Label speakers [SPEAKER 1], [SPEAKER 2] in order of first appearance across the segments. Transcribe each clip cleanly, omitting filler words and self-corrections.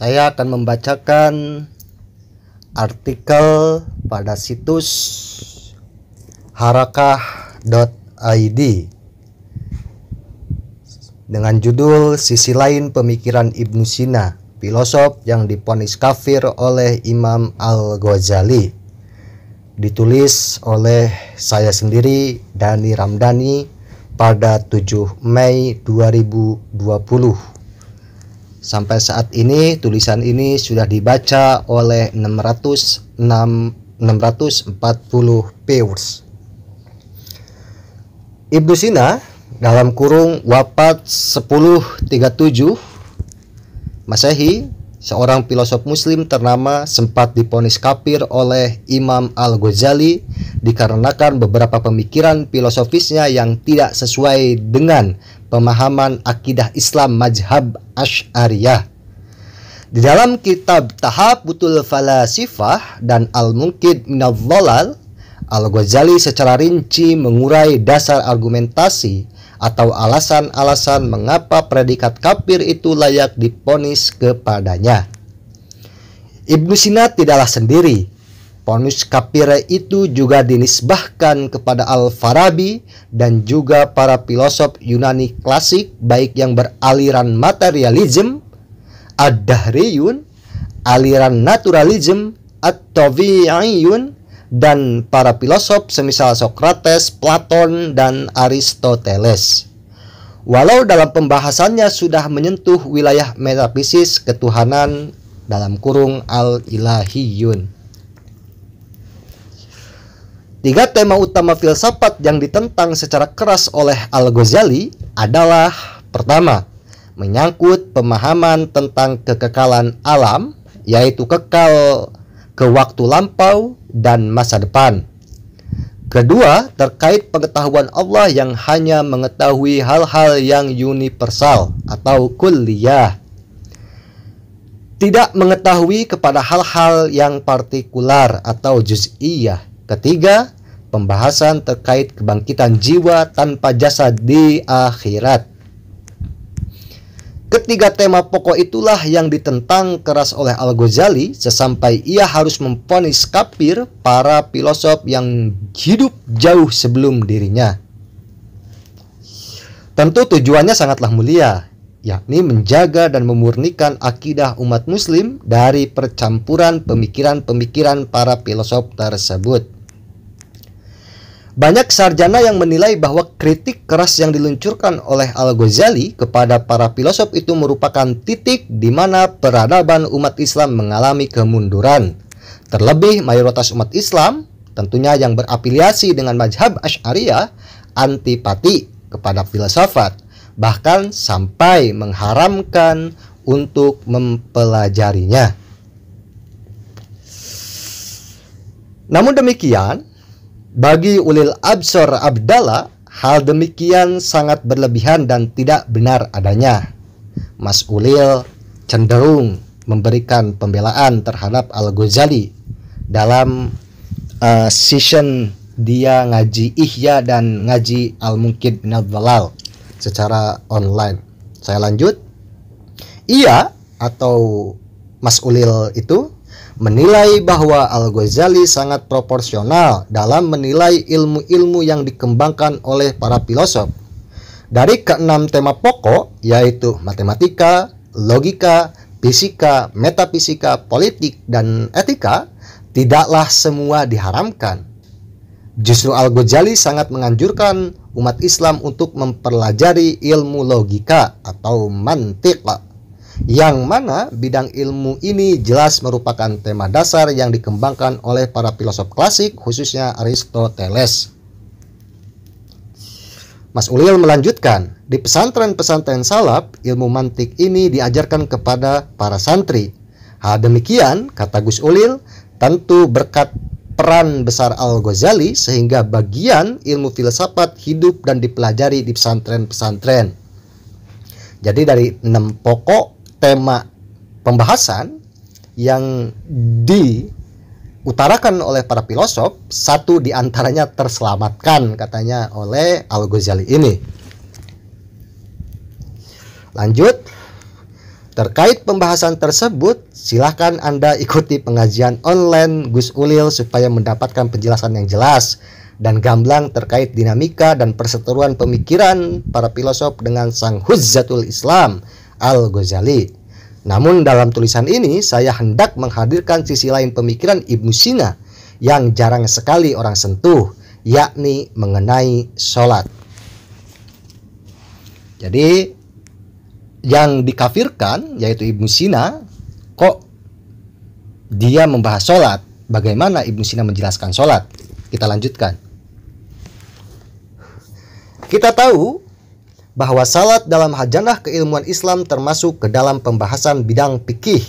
[SPEAKER 1] Saya akan membacakan artikel pada situs harakah.id dengan judul Sisi Lain Pemikiran Ibnu Sina, filosof yang divonis kafir oleh Imam Al-Ghazali. Ditulis oleh saya sendiri, Dani Ramdhani, pada 7 Mei 2020. Sampai saat ini tulisan ini sudah dibaca oleh 640 viewers. Ibnu Sina dalam kurung wafat 1037 Masehi, seorang filosof muslim ternama, sempat divonis kafir oleh Imam Al-Ghazali dikarenakan beberapa pemikiran filosofisnya yang tidak sesuai dengan pemahaman akidah Islam mazhab Asy'ariyah. Di dalam kitab Tahabutul Falasifah dan Al-Munqidh Minadh Dhalal, Al-Ghazali secara rinci mengurai dasar argumentasi atau alasan-alasan mengapa predikat kafir itu layak divonis kepadanya. Ibnu Sina tidaklah sendiri. Vonis kafir itu juga dinisbahkan kepada Al-Farabi dan juga para filosof Yunani klasik, baik yang beraliran materialisme, ad-dahriyun, aliran naturalisme, at-tabi'iyun, dan para filosof semisal Sokrates, Platon, dan Aristoteles. Walau dalam pembahasannya sudah menyentuh wilayah metafisis ketuhanan dalam kurung al-ilahiyun. 3 tema utama filsafat yang ditentang secara keras oleh Al-Ghazali adalah: pertama, menyangkut pemahaman tentang kekekalan alam, yaitu kekal ke waktu lampau dan masa depan. Kedua, terkait pengetahuan Allah yang hanya mengetahui hal-hal yang universal atau kulliyah, tidak mengetahui kepada hal-hal yang partikular atau juz'iyah. Ketiga, pembahasan terkait kebangkitan jiwa tanpa jasad di akhirat. Ketiga tema pokok itulah yang ditentang keras oleh Al-Ghazali sesampai ia harus memvonis kafir para filosof yang hidup jauh sebelum dirinya. Tentu tujuannya sangatlah mulia, yakni menjaga dan memurnikan akidah umat muslim dari percampuran pemikiran-pemikiran para filosof tersebut. Banyak sarjana yang menilai bahwa kritik keras yang diluncurkan oleh Al-Ghazali kepada para filosof itu merupakan titik di mana peradaban umat Islam mengalami kemunduran. Terlebih mayoritas umat Islam, tentunya yang berafiliasi dengan mazhab Asy'ariyah, antipati kepada filsafat, bahkan sampai mengharamkan untuk mempelajarinya. Namun demikian, bagi ulil absor abdallah, hal demikian sangat berlebihan dan tidak benar adanya. Mas Ulil cenderung memberikan pembelaan terhadap Al-Ghazali dalam session dia ngaji Ihya dan ngaji Al-Munqidh Minadh Dhalal secara online. Saya lanjut. Ia atau Mas Ulil itu menilai bahwa Al-Ghazali sangat proporsional dalam menilai ilmu-ilmu yang dikembangkan oleh para filosof. Dari ke-6 tema pokok, yaitu matematika, logika, fisika, metafisika, politik, dan etika, tidaklah semua diharamkan. Justru Al-Ghazali sangat menganjurkan umat Islam untuk mempelajari ilmu logika atau mantiq, yang mana bidang ilmu ini jelas merupakan tema dasar yang dikembangkan oleh para filosof klasik, khususnya Aristoteles. Mas Ulil melanjutkan, di pesantren-pesantren salaf, ilmu mantik ini diajarkan kepada para santri. Hal demikian, kata Gus Ulil, tentu berkat peran besar Al-Ghazali sehingga bagian ilmu filsafat hidup dan dipelajari di pesantren-pesantren. Jadi dari 6 pokok tema pembahasan yang diutarakan oleh para filosof, 1 diantaranya terselamatkan katanya oleh Al-Ghazali ini. Lanjut, Terkait pembahasan tersebut, silakan Anda ikuti pengajian online Gus Ulil supaya mendapatkan penjelasan yang jelas dan gamblang terkait dinamika dan perseteruan pemikiran para filosof dengan sang Hujjatul Islam Al-Ghazali. Namun dalam tulisan ini saya hendak menghadirkan sisi lain pemikiran Ibnu Sina yang jarang sekali orang sentuh, yakni mengenai sholat. Jadi yang dikafirkan yaitu Ibnu Sina, kok dia membahas sholat? Bagaimana Ibnu Sina menjelaskan sholat? Kita lanjutkan. Kita tahu bahwa salat dalam hajanah keilmuan Islam termasuk ke dalam pembahasan bidang fikih.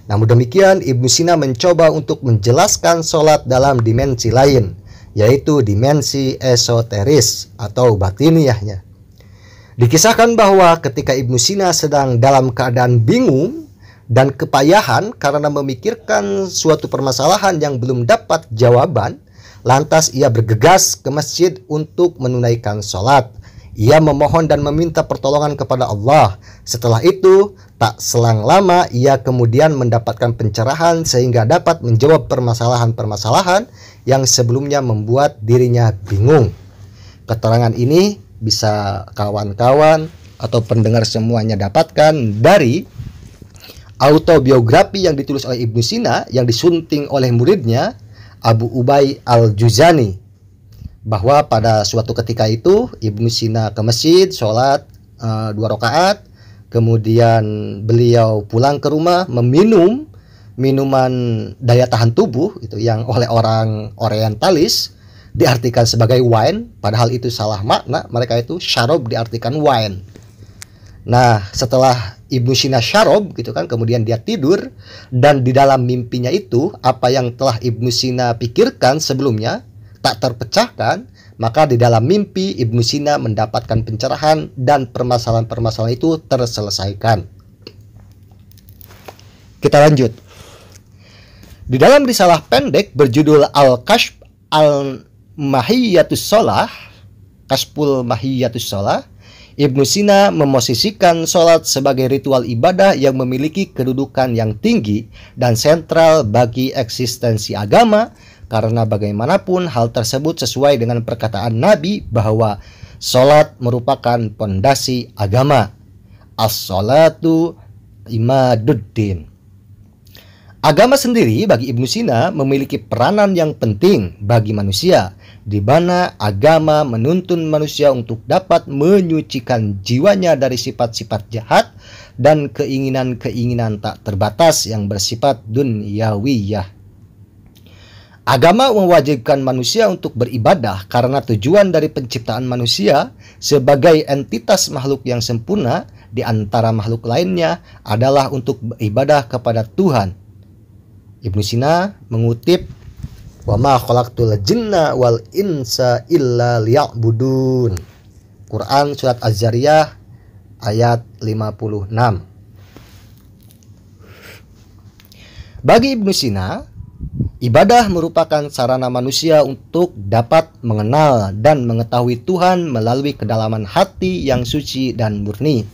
[SPEAKER 1] Namun demikian, Ibnu Sina mencoba untuk menjelaskan sholat dalam dimensi lain, yaitu dimensi esoteris atau batiniahnya. Dikisahkan bahwa ketika Ibnu Sina sedang dalam keadaan bingung dan kepayahan karena memikirkan suatu permasalahan yang belum dapat jawaban, lantas ia bergegas ke masjid untuk menunaikan sholat. Ia memohon dan meminta pertolongan kepada Allah. Setelah itu, tak selang lama ia kemudian mendapatkan pencerahan sehingga dapat menjawab permasalahan-permasalahan yang sebelumnya membuat dirinya bingung. Keterangan ini bisa kawan-kawan atau pendengar semuanya dapatkan dari autobiografi yang ditulis oleh Ibnu Sina yang disunting oleh muridnya Abu Ubay Al-Juzani, bahwa pada suatu ketika itu Ibnu Sina ke masjid sholat 2 rakaat, kemudian beliau pulang ke rumah meminum minuman daya tahan tubuh itu yang oleh orang Orientalis diartikan sebagai wine, padahal itu salah makna. Mereka itu syarob diartikan wine. Nah, setelah Ibnu Sina syarob gitu kan, kemudian dia tidur, dan di dalam mimpinya itu apa yang telah Ibnu Sina pikirkan sebelumnya tak terpecahkan, maka di dalam mimpi Ibnu Sina mendapatkan pencerahan dan permasalahan-permasalahan itu terselesaikan. Kita lanjut. Di dalam risalah pendek berjudul Al-Kashf Al-Mahiyatus Sholah, Kashful Mahiyatus Sholah, Ibnu Sina memosisikan sholat sebagai ritual ibadah yang memiliki kedudukan yang tinggi dan sentral bagi eksistensi agama, karena bagaimanapun hal tersebut sesuai dengan perkataan Nabi bahwa sholat merupakan pondasi agama. As-sholatu imaduddin. Agama sendiri bagi Ibnu Sina memiliki peranan yang penting bagi manusia, di mana agama menuntun manusia untuk dapat menyucikan jiwanya dari sifat-sifat jahat dan keinginan-keinginan tak terbatas yang bersifat dunyawiyah. Agama mewajibkan manusia untuk beribadah karena tujuan dari penciptaan manusia sebagai entitas makhluk yang sempurna di antara makhluk lainnya adalah untuk beribadah kepada Tuhan. Ibnu Sina mengutip, "Wa ma khalaqtul jinna wal insa illa liya'budun." Quran surat Az-Zariyah ayat 56. Bagi Ibnu Sina, ibadah merupakan sarana manusia untuk dapat mengenal dan mengetahui Tuhan melalui kedalaman hati yang suci dan murni.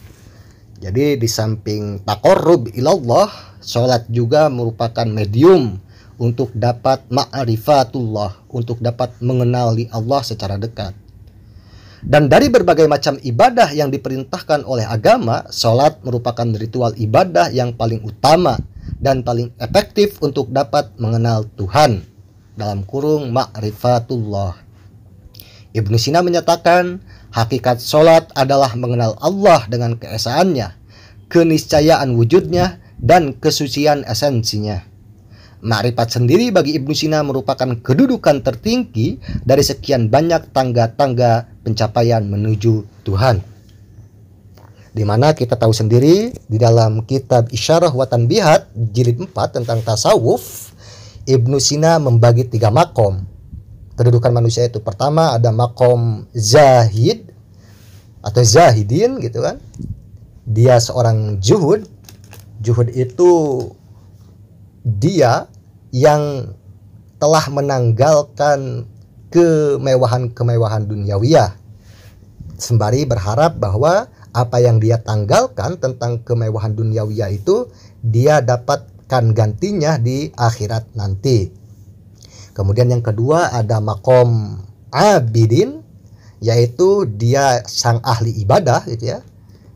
[SPEAKER 1] Jadi di samping taqarrub ilallah, sholat juga merupakan medium untuk dapat ma'rifatullah, untuk dapat mengenali Allah secara dekat. Dan dari berbagai macam ibadah yang diperintahkan oleh agama, sholat merupakan ritual ibadah yang paling utama dan paling efektif untuk dapat mengenal Tuhan, dalam kurung ma'rifatullah. Ibnu Sina menyatakan, hakikat sholat adalah mengenal Allah dengan keesaannya, keniscayaan wujudnya, dan kesucian esensinya. Ma'rifat sendiri bagi Ibnu Sina merupakan kedudukan tertinggi dari sekian banyak tangga-tangga pencapaian menuju Tuhan. Di mana kita tahu sendiri di dalam kitab Isyarah wa Tanbihat jilid 4 tentang tasawuf, Ibnu Sina membagi 3 makom kedudukan manusia itu. Pertama ada makom zahid atau zahidin gitu kan. Dia seorang juhud. Juhud itu dia yang telah menanggalkan kemewahan-kemewahan duniawiyah, sembari berharap bahwa apa yang dia tanggalkan tentang kemewahan duniawiyah itu dia dapatkan gantinya di akhirat nanti. Kemudian yang kedua ada makom abidin, yaitu dia sang ahli ibadah gitu ya.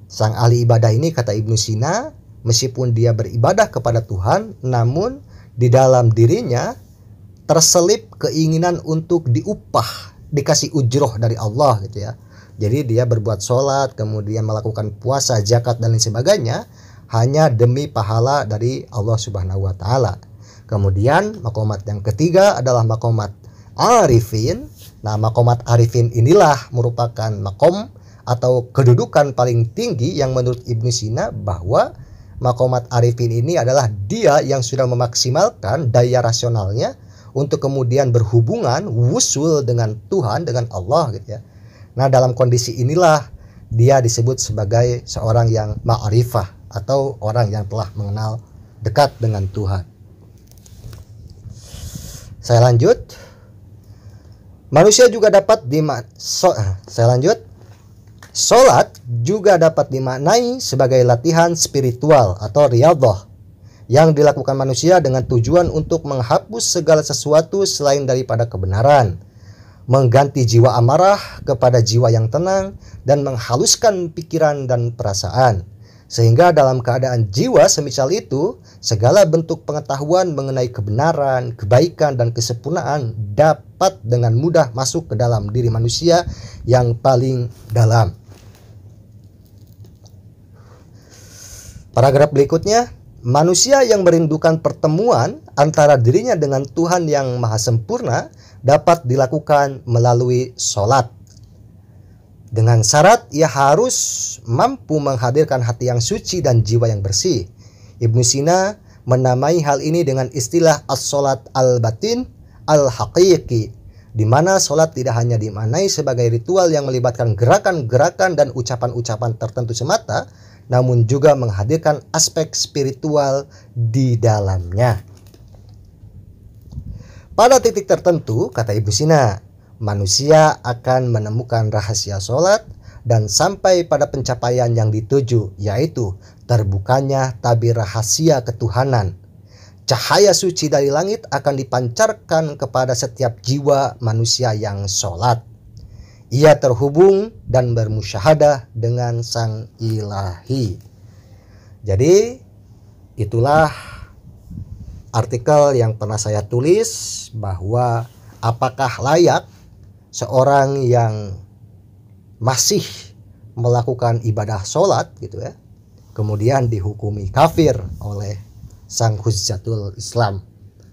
[SPEAKER 1] Sang ahli ibadah ini kata Ibnu Sina, meskipun dia beribadah kepada Tuhan, namun di dalam dirinya terselip keinginan untuk diupah, dikasih ujroh dari Allah gitu ya. Jadi dia berbuat sholat, kemudian melakukan puasa, zakat dan lain sebagainya hanya demi pahala dari Allah Subhanahu wa taala. Kemudian makomat yang ketiga adalah makomat arifin. Nah, makomat arifin inilah merupakan makom atau kedudukan paling tinggi yang menurut Ibnu Sina, bahwa makomat arifin ini adalah dia yang sudah memaksimalkan daya rasionalnya untuk kemudian berhubungan wusul dengan Tuhan, dengan Allah gitu ya. Nah, dalam kondisi inilah dia disebut sebagai seorang yang ma'rifah atau orang yang telah mengenal dekat dengan Tuhan. Saya lanjut. Manusia juga dapat Salat juga dapat dimaknai sebagai latihan spiritual atau riyadhah yang dilakukan manusia dengan tujuan untuk menghapus segala sesuatu selain daripada kebenaran, mengganti jiwa amarah kepada jiwa yang tenang, dan menghaluskan pikiran dan perasaan. Sehingga dalam keadaan jiwa semisal itu, segala bentuk pengetahuan mengenai kebenaran, kebaikan, dan kesempurnaan dapat dengan mudah masuk ke dalam diri manusia yang paling dalam. Paragraf berikutnya, manusia yang merindukan pertemuan antara dirinya dengan Tuhan yang maha sempurna dapat dilakukan melalui sholat. Dengan syarat ia harus mampu menghadirkan hati yang suci dan jiwa yang bersih. Ibnu Sina menamai hal ini dengan istilah as-sholat al-batin al-haqiqi, di mana sholat tidak hanya dimaknai sebagai ritual yang melibatkan gerakan-gerakan dan ucapan-ucapan tertentu semata, namun juga menghadirkan aspek spiritual di dalamnya. Pada titik tertentu, kata Ibnu Sina, manusia akan menemukan rahasia sholat dan sampai pada pencapaian yang dituju, yaitu terbukanya tabir rahasia ketuhanan. Cahaya suci dari langit akan dipancarkan kepada setiap jiwa manusia yang sholat. Ia terhubung dan bermusyahadah dengan Sang Ilahi. Jadi itulah artikel yang pernah saya tulis, bahwa apakah layak seorang yang masih melakukan ibadah sholat gitu ya, kemudian dihukumi kafir oleh sang hujjatul Islam.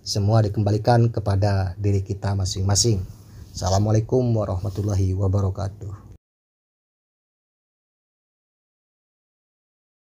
[SPEAKER 1] Semua dikembalikan kepada diri kita masing-masing. Assalamualaikum warahmatullahi wabarakatuh.